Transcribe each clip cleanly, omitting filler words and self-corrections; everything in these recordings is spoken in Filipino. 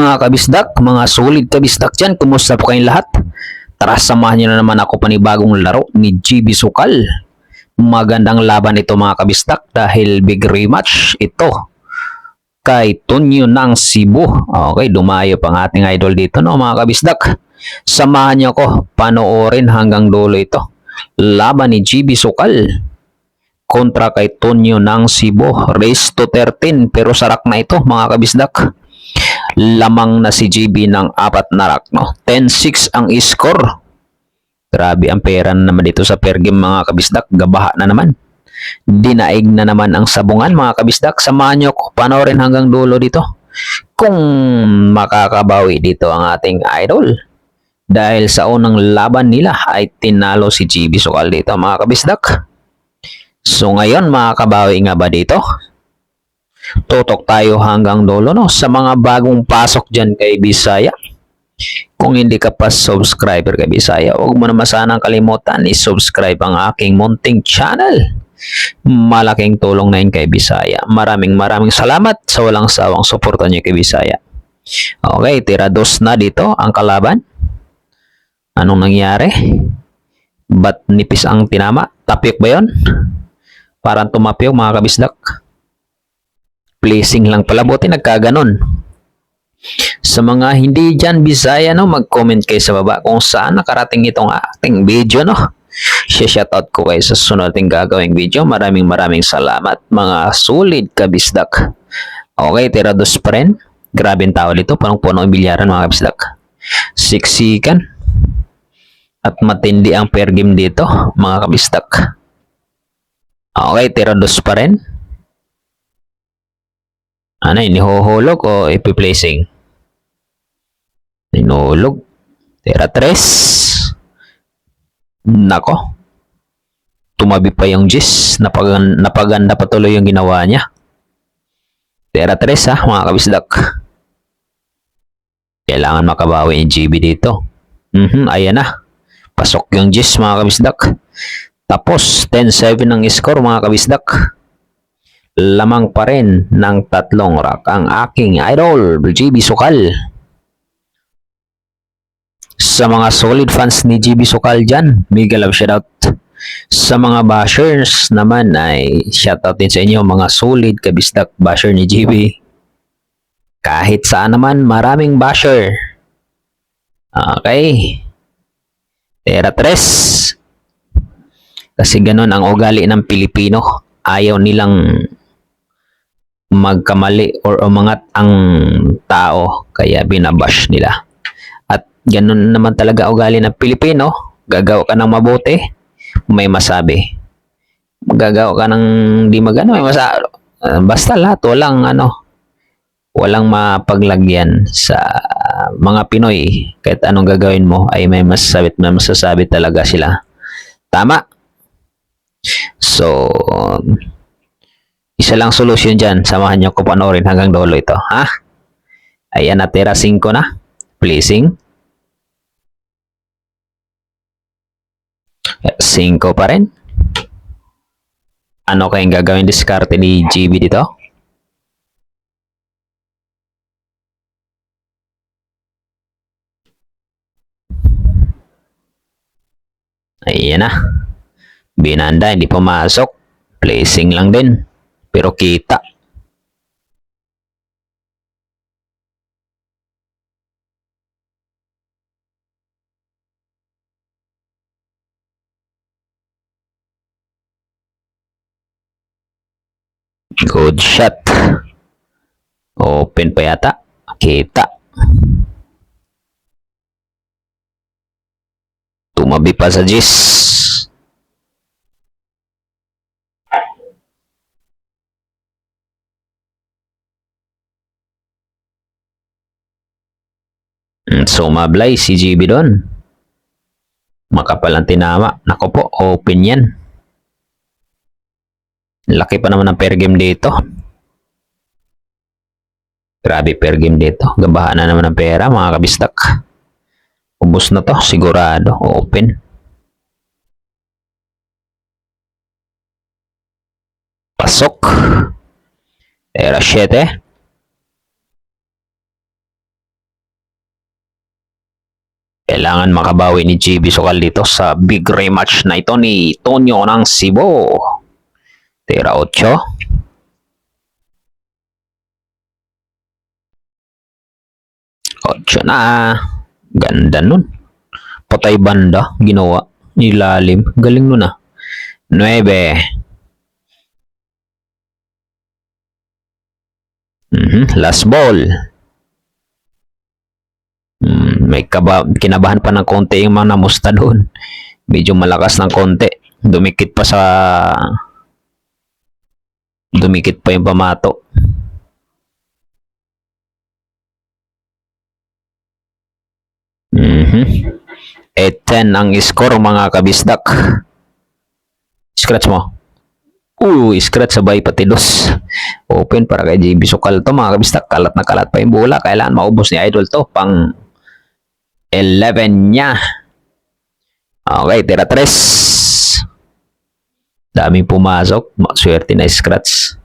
mga kabisdak, mga solid kabisdak dyan, kumusta po kayong lahat? Tara, samahan nyo na naman ako panibagong laro ni GB Sukal. Magandang laban ito mga kabisdak dahil big rematch ito kay Tonyo ng Cebu. Okay, dumayo pang ating idol dito no mga kabisdak. Samahan nyo ko panoorin hanggang dulo ito. Laban ni GB Sukal kontra kay Tonyo ng Cebu. Race to 13 pero sarak na ito mga kabisdak. Lamang na si GB ng 4 na rack, no? 10-6 ang score. Grabe ang pera na naman dito sa per game mga kabisdak. Gabaha na naman. Dinaig na naman ang sabungan mga kabisdak. Samahan nyo ko panoorin hanggang dulo dito. Kung makakabawi dito ang ating idol. Dahil sa unang laban nila ay tinalo si GB Sukal dito mga kabisdak. So ngayon makakabawi nga ba dito? Tutok tayo hanggang dulo no sa mga bagong pasok dyan kay Bisaya. Kung hindi ka pa subscriber kay Bisaya, huwag mo naman sanang kalimutan i-subscribe ang aking munting channel. Malaking tulong na yun kay Bisaya. Maraming salamat sa walang sawang suporta niyo kay Bisaya. Okay, tira 2 na dito ang kalaban. Anong nangyari? Ba't nipis ang tinama? Tapyok ba yun? Parang tumapyok mga kabisdak. Placing lang pala, buti nagkaganon. Sa mga hindi dyan Bisaya, no, mag-comment kayo sa baba kung saan nakarating itong ating video, no. Shoutout ko kayo sa sunod ating gagawing video. Maraming salamat mga solid kabisdak. Okay, tira 2 pa rin. Grabe ang tao dito, parang puno ang bilyaran mga kabisdak. Siksikan. At matindi ang per game dito mga kabisdak. Okay, tira 2 pa rin. Ano, inihuhulog o ipi-placing? Inuhulog. Tira 3. Nako. Tumabi pa yung Gis. Napaganda pa tuloy yung ginawa niya. Tira 3 ha, mga kabisdak. Kailangan makabawi yung GB dito. Ayan na. Pasok yung Gis mga kabisdak. Tapos 10-7 ang score mga kabisdak. Lamang pa rin ng 3 rack ang aking idol, GB Sukal. Sa mga solid fans ni GB Sukal dyan, mega love shoutout. Sa mga bashers naman ay shoutout din sa inyo mga solid kabisdak basher ni GB. Kahit saan naman maraming basher. Okay. Tera 3. Kasi ganun ang ugali ng Pilipino. Ayaw nilang magkamali or umangat ang tao kaya binabash nila. At ganun naman talaga ugali ng Pilipino. Gagawa ka ng mabuti, may masabi. Gagawa ka ng di magano, may masabi. Basta lahat walang mapaglagyan sa mga Pinoy. Kahit anong gagawin mo ay may masasabi at may masasabi talaga sila. Tama. So isa lang solusyon dyan. Samahan nyo ko panoorin hanggang dulo ito. Ha? Ayan, natira 5 na. Placing. 5 pa rin. Ano kayong gagawin diskarte ni GB dito? Ayan na. Binanda, hindi pumasok. Placing lang din. Pero kita. Good shot. Open pa yata. Kita. Tumabi pa sa Gis. So, mablay si GB doon. Makapal ang tinama. Nako po, open yan. Laki pa naman ang per game dito. Grabe per game dito. Gabahan na naman ang pera mga kabistak. Ubus na to, sigurado. Open. Pasok. Era 7. Kailangan makabawi ni JB Sokal dito sa big rematch na ito ni Tonyo ng Cebu. Tira 8. Ocho na. Ganda nun. Patay banda. Ginawa. Ilalim. Galing nun ah. 9. Last ball. May kinabahan pa ng konti yung mga namusta doon. Medyo malakas ng konti. Dumikit pa yung pamato. Mhm. 8-10 ang score mga kabisdak. Scratch mo. Scratch sabay pati dos. Open para kay JB Sokal to mga kabisdak. Kalat na kalat pa yung bola. Kailangan maubos ni Idol to. Pang 11 niya. Okay, tira 3. Daming pumasok. Swerte na scratch.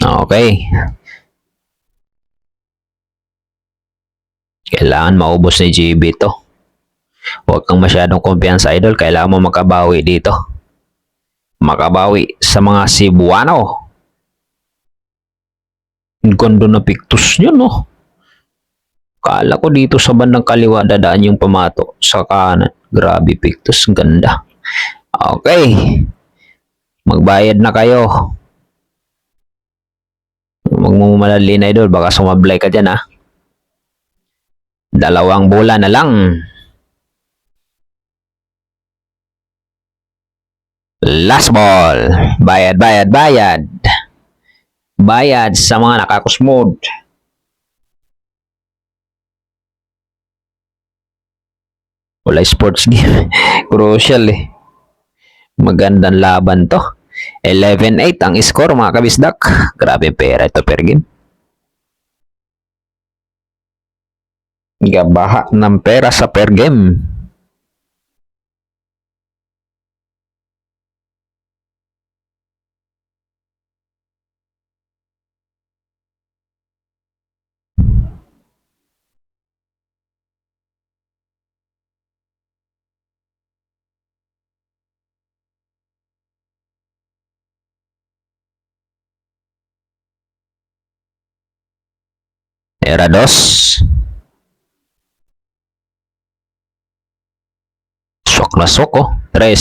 Okay. Kailangan maubos ni JB to. Huwag kang masyadong kumpiyansa, Idol. Kailangan mo makabawi dito. Makabawi sa mga Cebuano. Ang ganda na pictus nyo, no? Kala ko dito sa bandang kaliwa dadaan yung pamato sa kanan. Grabe pictus, ganda. Okay. Magbayad na kayo. Huwag mo malalin, Idol. Baka sumablay ka dyan, ha? 2 bola na lang. Last ball. Bayad. Bayad sa mga nakakusmod. Wala sports game. Crucial eh. Magandang laban to. 11-8 ang score mga kabisdak. Grabe pera ito per game. Gabaha ng pera sa per game. Era 2. Sok na sok oh. 3.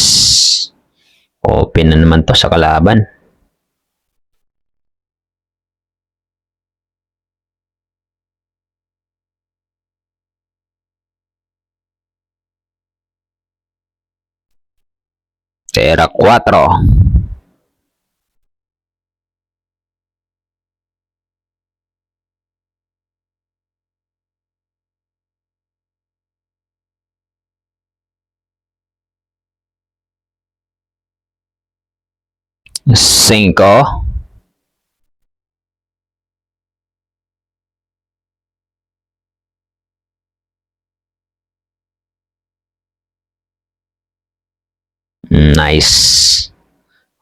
Open na naman to sa kalaban. Era 4. Cinco. Nice.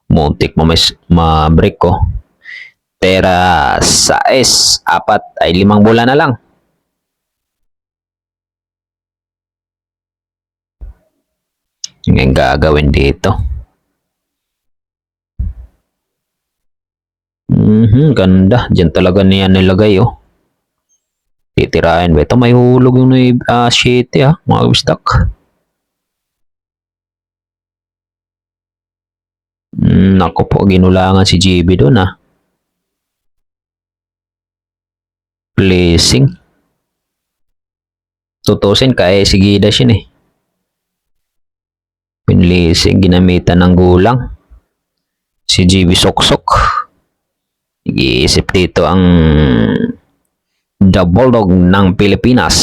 Muntik mo ma-break ko. Pera sa S. 4 ay 5 bola na lang. Yung gagawin dito. Ganda. Diyan talaga niya nilagay oh. Titirahin ba? Ito may hulog yung 7 mga kabistak. Nako po, ginulangan si JB doon Placing. Tutusin kaya si Gidas yun eh. Pinlising, ginamitan ng gulang. Si JB Soksok. Nag-iisip dito ang The Bulldog ng Pilipinas.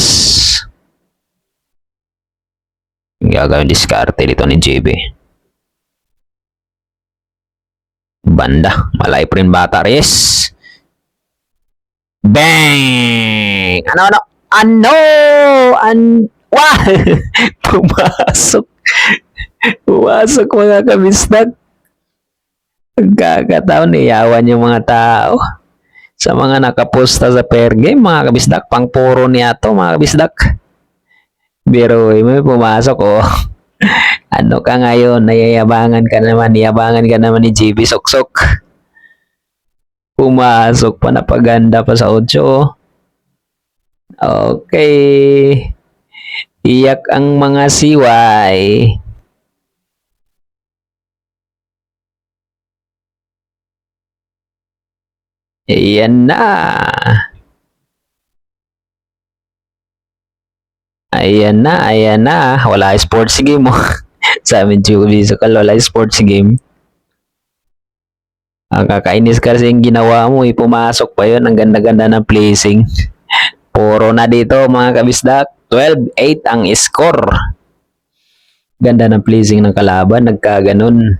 Gagawin diskarte dito ni JB. Banda. Malay pa rin bata. Yes. Bang! Wah! Pumasok. Pumasok mga kabistak. Pagkakataon, iyawan yung mga tao. Sa mga nakaposta sa per game, mga kabisdak, pang puro niya to mga kabisdak. Biro, may pumasok oh. Ano ka ngayon? Niyabangan ka naman ni JB Soksok. Pumasok pa, napaganda pa sa 8 oh. Okay. Iyak ang mga siway. Ayan na. Ayan na, ayan na. Wala sports game mo. Sa amin, Chubi. So, wala sports game. Ang kakainis kasi yung ginawa mo. Pumasok pa yun. Ang ganda-ganda ng placing. Puro na dito, mga kabisdak. 12-8 ang score. Ganda ng placing ng kalaban. Nagkaganon.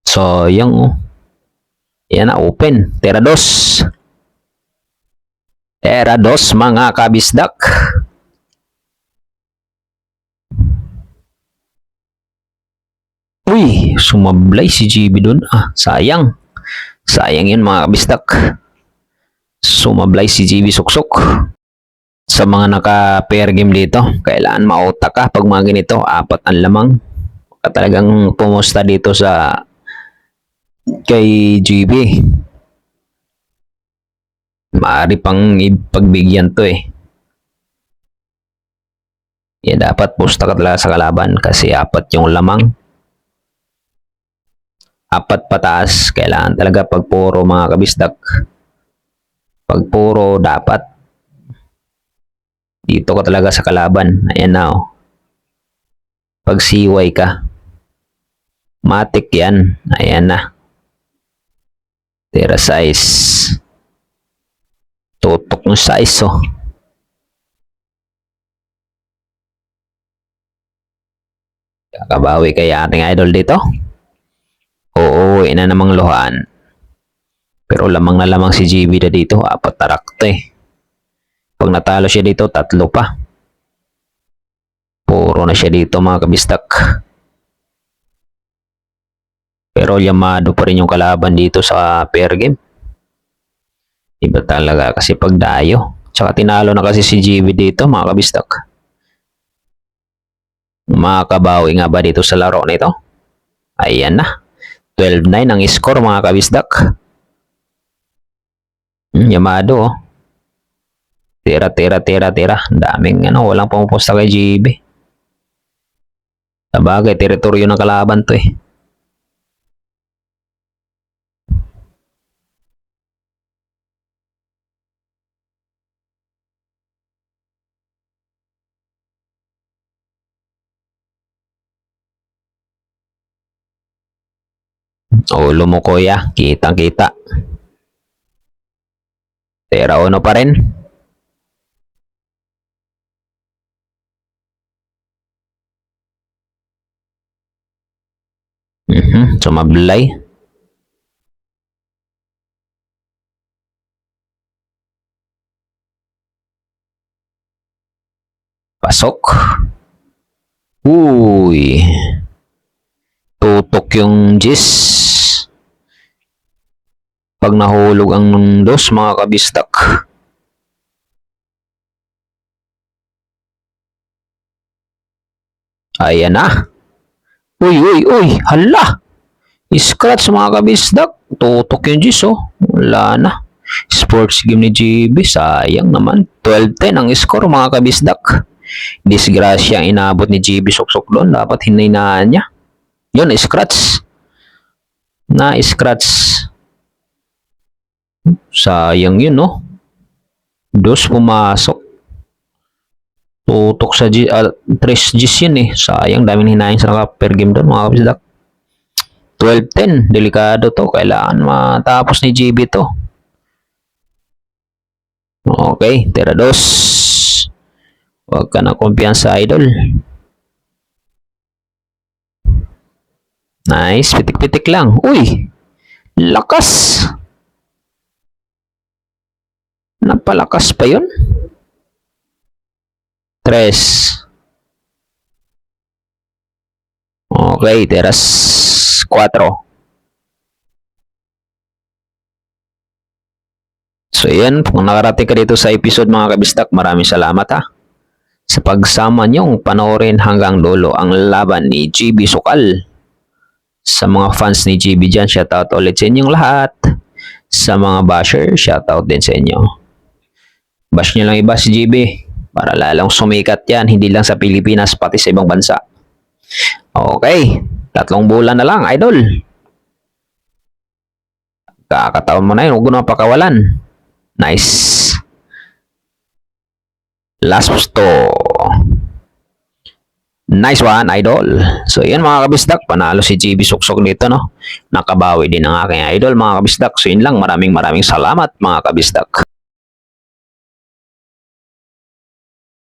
So, yung yan na, open. Tera dos. Tera dos, mga kabisdak. Uy, sumablay si GB dun. Sayang. Sayang yun, mga kabisdak. Sumablay si GB Suksok. Sa mga naka-pair game dito, kailangan mauta ka pag mga ganito. 4 ang lamang. Talagang pumusta dito sa kay GB. Maaari pang ipagbigyan to eh. Dapat pusta ka talaga sa kalaban kasi 4 yung lamang. 4 pataas, kailangan talaga pag puro, mga kabisdak. Pag puro, dapat dito ka talaga sa kalaban. Ayan na oh. Pag siway ka, matik yan. Ayan na. Tera size. Tutok ng size oh. Kakabawi kaya ating idol dito. Oo, ina namang luhaan. Pero lamang na lamang si GB na dito. 4 tarakto eh. Pag natalo siya dito, 3 pa. Puro na siya dito, mga kabistak. Pero yamado pa rin yung kalaban dito sa pair game. Iba talaga kasi pag dayo. Tsaka tinalo na kasi si GB dito, mga kabistak. Makabawi nga ba dito sa laro nito? Ayan na. 12-9 ang score, mga kabisdak. Yamado oh. Tira. Daming walang pumupusta kay GB. Sabagay, teritoryo ng kalaban to eh. Ulo mo kuya, kitang-kita. Tera uno pa rin. Sumablay. Pasok. Uy. Tutok yung Jis. Pag nahulog ang dos, mga kabistak. Ayan na. Uy. Hala. Scratch, mga kabisdak. Tutok yung Jis oh. Wala na. Sports game ni GB. Sayang naman. 12-10 ang score, mga kabisdak. Disgrasya ang inabot ni GB Suksok doon. Dapat hinahinaan niya. Yun, scratch. Na-scratch. Sayang yun, no? Dos pumasok. Tutok sa 3 Gs yun eh. Sayang, daming hinahin sa naka-per game doon, mga kabisdak. 12-10. Delikado to. Kailangan matapos ni GB to. Okay, tera dos. Huwag ka na kumpiyansa, idol. Nice, pitik-pitik lang. Uy, lakas. Napalakas pa yun. 3. Okay, teras 4. So yan, kung nakarating ka dito sa episode, mga kabistak, maraming salamat ha. sa pagsama niyong panoorin hanggang dulo ang laban ni GB Sukal. Sa mga fans ni GB dyan, shoutout ulit sa inyong lahat. Sa mga basher, shoutout din sa inyo. Bash nyo lang iba si GB para lalong sumikat yan, hindi lang sa Pilipinas pati sa ibang bansa. Okay, 3 bulan na lang, idol. Kakataon mo na yun, huwag mo na pakawalan. Nice. Last to. Nice one, idol. So, yan mga kabisdak. Panalo si GB Suksok nito, no? Nakabawi din ang aking idol, mga kabisdak. So, yun lang. Maraming salamat, mga kabisdak.